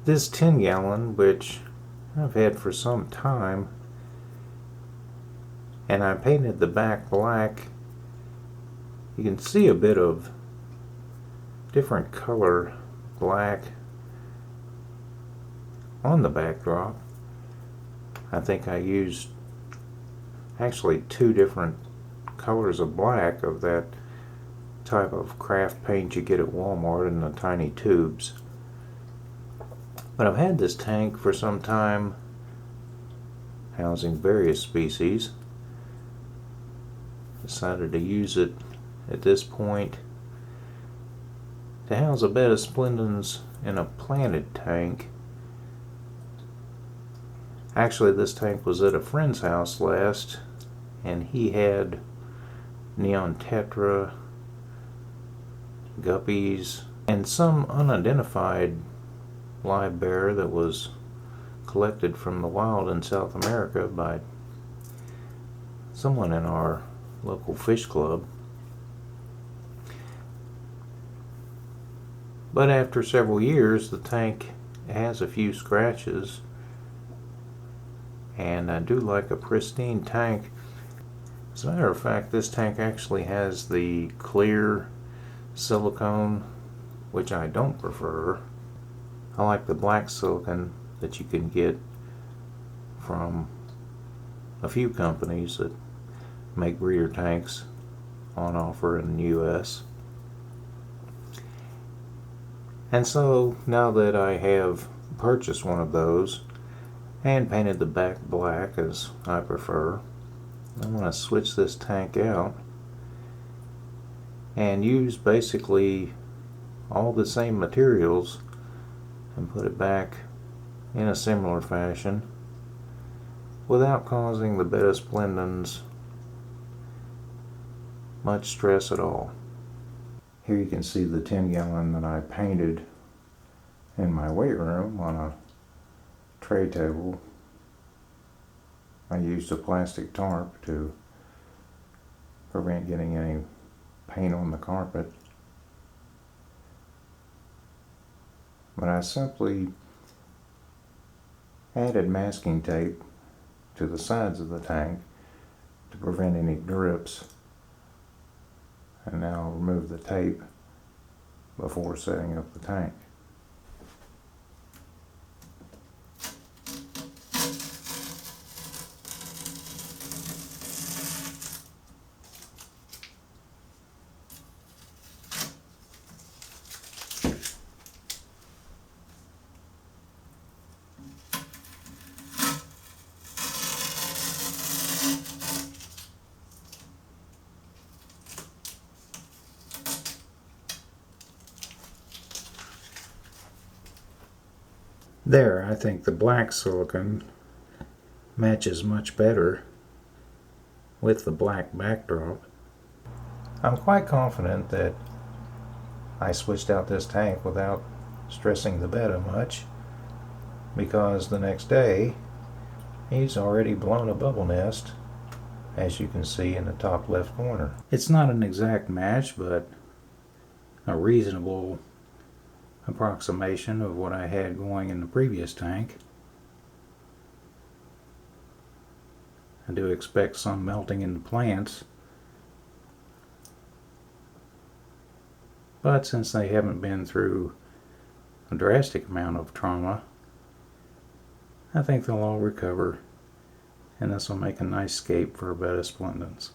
This 10 gallon, which I've had for some time, and I painted the back black. You can see a bit of different color black on the backdrop. I think I used actually two different colors of black of that type of craft paint you get at Walmart in the tiny tubes. But I've had this tank for some time, housing various species. Decided to use it at this point to house a Betta splendens in a planted tank. Actually, this tank was at a friend's house last, and he had neon tetra, guppies, and some unidentified live bear that was collected from the wild in South America by someone in our local fish club. But after several years, the tank has a few scratches, and I do like a pristine tank. As a matter of fact, this tank actually has the clear silicone, which I don't prefer. I like the black silicone that you can get from a few companies that make breeder tanks on offer in the US. And so now that I have purchased one of those and painted the back black as I prefer, I want to switch this tank out and use basically all the same materials and put it back in a similar fashion without causing the Betta splendens much stress at all. Here you can see the 10 gallon that I painted in my weight room on a tray table. I used a plastic tarp to prevent getting any paint on the carpet. But I simply added masking tape to the sides of the tank to prevent any drips. And now I'll remove the tape before setting up the tank. There, I think the black silicone matches much better with the black backdrop. I'm quite confident that I switched out this tank without stressing the Betta much, because the next day he's already blown a bubble nest, as you can see in the top left corner. It's not an exact match, but a reasonable approximation of what I had going in the previous tank. I do expect some melting in the plants, but since they haven't been through a drastic amount of trauma, I think they'll all recover, and this will make a nice scape for Betta splendens.